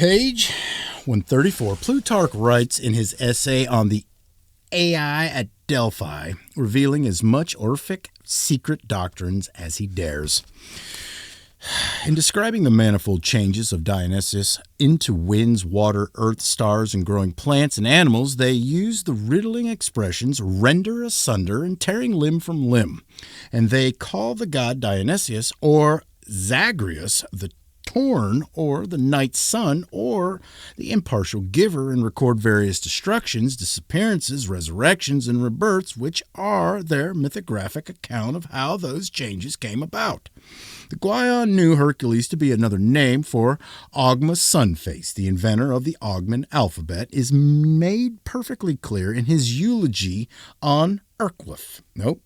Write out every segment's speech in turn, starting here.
Page 134, Plutarch writes in his essay on the AI at Delphi, revealing as much Orphic secret doctrines as he dares. In describing the manifold changes of Dionysius into winds, water, earth, stars, and growing plants and animals, they use the riddling expressions render asunder and tearing limb from limb. And they call the god Dionysius or Zagreus the torn, or the night sun, or the impartial giver, and record various destructions, disappearances, resurrections, and rebirths, which are their mythographic account of how those changes came about. The Guion knew Hercules to be another name for Ogma Sunface. The inventor of the Ogman alphabet is made perfectly clear in his eulogy on Urkwulf. Nope.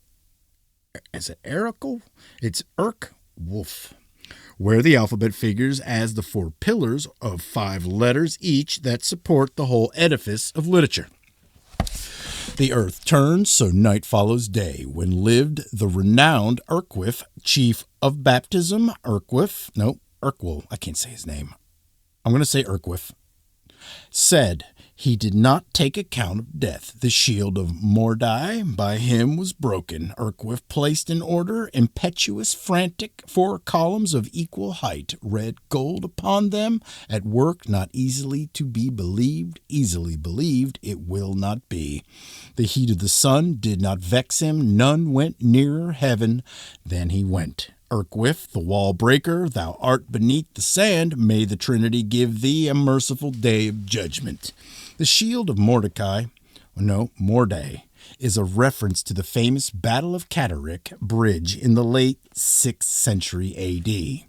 Is it Ericle? It's Urkwulf, where the alphabet figures as the 4 pillars of 5 letters each that support the whole edifice of literature. The earth turns, so night follows day. When lived the renowned Urkwulf, chief of baptism, Urkwul, I can't say his name. I'm going to say Urkwulf, said he did not take account of death. The shield of Mordai by him was broken. Urkwulf placed in order, impetuous, frantic, 4 columns of equal height, red gold upon them, at work not easily to be believed, easily believed it will not be. The heat of the sun did not vex him, none went nearer heaven than he went. Urkwulf, the wall breaker, thou art beneath the sand, may the Trinity give thee a merciful day of judgment. The shield of Mordai, is a reference to the famous Battle of Catterick Bridge in the late 6th century A.D.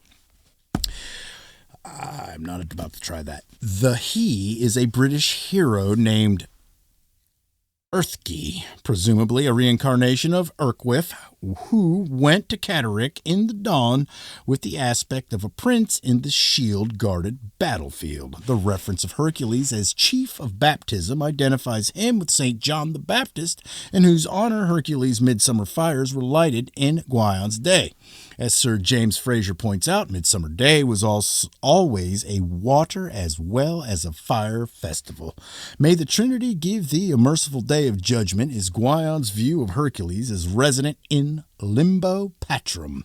I'm not about to try that. The he is a British hero named Earthkey, presumably a reincarnation of Urkwulf, who went to Catterick in the dawn with the aspect of a prince in the shield-guarded battlefield. The reference of Hercules as chief of baptism identifies him with St. John the Baptist, in whose honor Hercules' midsummer fires were lighted in Guion's day. As Sir James Fraser points out, Midsummer Day was always a water as well as a fire festival. May the Trinity give thee a merciful day of judgment is Guion's view of Hercules as resident in limbo patrum,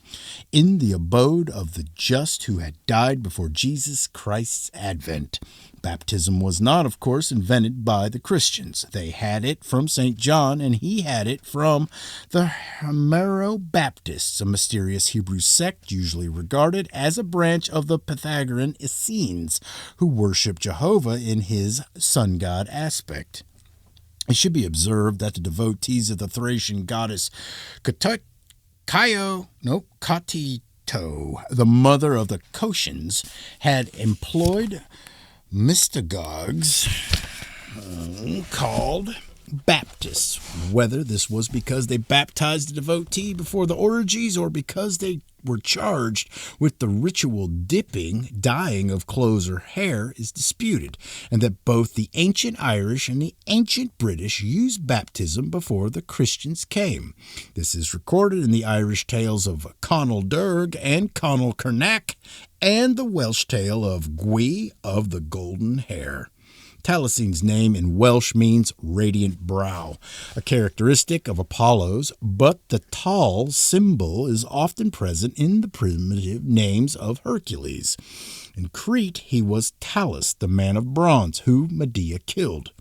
in the abode of the just who had died before Jesus Christ's advent. Baptism was not, of course, invented by the Christians. They had it from St. John, and he had it from the Homero-Baptists, a mysterious Hebrew sect usually regarded as a branch of the Pythagorean Essenes, who worship Jehovah in his sun god aspect. It should be observed that the devotees of the Thracian goddess Katito, the mother of the Cottians, had employed mystagogues called Baptists. Whether this was because they baptized the devotee before the orgies or because they were charged with the ritual dyeing of clothes or hair is disputed, and that both the ancient Irish and the ancient British used baptism before the Christians came. This is recorded in the Irish tales of Conall Durg and Conall Cernach, and the Welsh tale of Gwy of the Golden Hair. Taliesin's name in Welsh means radiant brow, a characteristic of Apollo's, but the tall symbol is often present in the primitive names of Hercules. In Crete, he was Talus, the man of bronze, who Medea killed.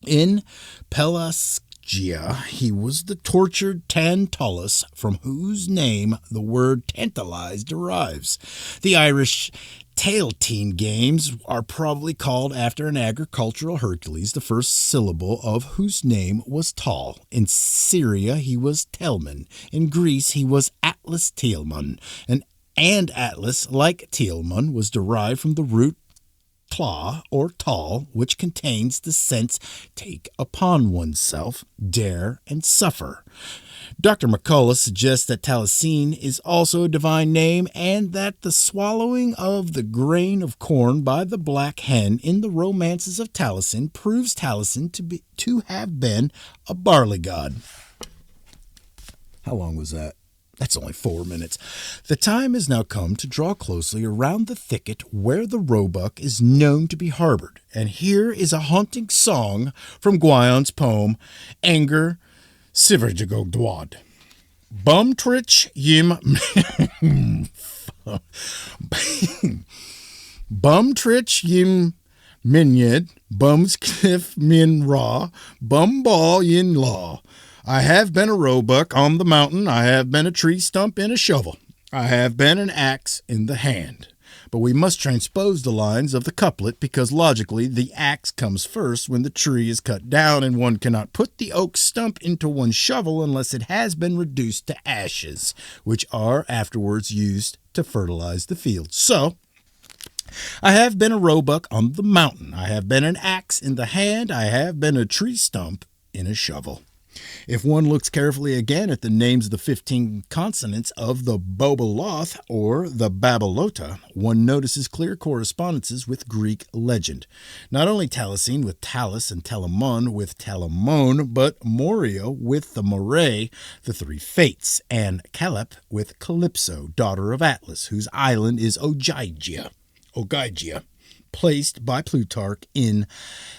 In Pelasgia, he was the tortured Tantalus, from whose name the word tantalize derives. The Irish Tailtean games are probably called after an agricultural Hercules, the first syllable of whose name was Tal. In Syria, he was Telman. In Greece, he was Atlas Telamon. And Atlas, like Telamon, was derived from the root tla or tal, which contains the sense take upon oneself, dare, and suffer. Dr. McCullough suggests that Taliesin is also a divine name and that the swallowing of the grain of corn by the black hen in the romances of Taliesin proves Taliesin to have been a barley god. How long was that? That's only 4 minutes. The time has now come to draw closely around the thicket where the roebuck is known to be harbored. And here is a haunting song from Guyon's poem, Anger Siverjagogdwad. Bumtrich yim Bumtrich yim minyed, bumskiff min raw, bumball yin law. I have been a roebuck on the mountain, I have been a tree stump in a shovel, I have been an axe in the hand. But we must transpose the lines of the couplet because logically the axe comes first when the tree is cut down, and one cannot put the oak stump into one's shovel unless it has been reduced to ashes, which are afterwards used to fertilize the field. So, I have been a roebuck on the mountain, I have been an axe in the hand, I have been a tree stump in a shovel. If one looks carefully again at the names of the 15 consonants of the Boboloth or the Babalota, one notices clear correspondences with Greek legend. Not only Taliesin with Talus and Telamon with Telamon, but Morio with the Moray, the three fates, and Calep with Calypso, daughter of Atlas, whose island is Ogygia, placed by Plutarch in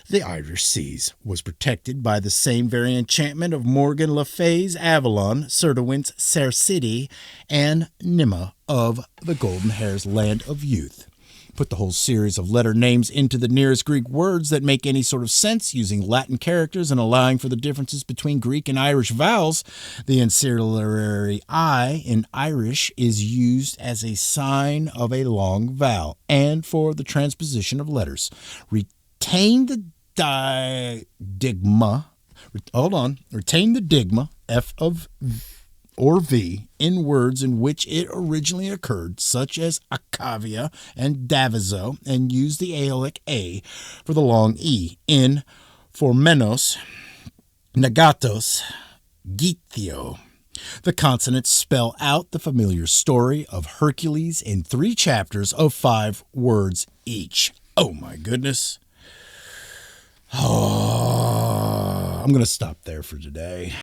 the Irish Seas, was protected by the same very enchantment of Morgan Le Fay's Avalon, Cerdiwin's Cercity, and Nima of the Golden Hair's Land of Youth. Put the whole series of letter names into the nearest Greek words that make any sort of sense using Latin characters and allowing for the differences between Greek and Irish vowels. The ancillary I in Irish is used as a sign of a long vowel and for the transposition of letters. Retain the digma, F of or V in words in which it originally occurred, such as Akavia and Davizo, and use the Aeolic A for the long E in Formenos, Nagatos, Githio. The consonants spell out the familiar story of Hercules in 3 chapters of 5 words each. Oh my goodness. I'm going to stop there for today.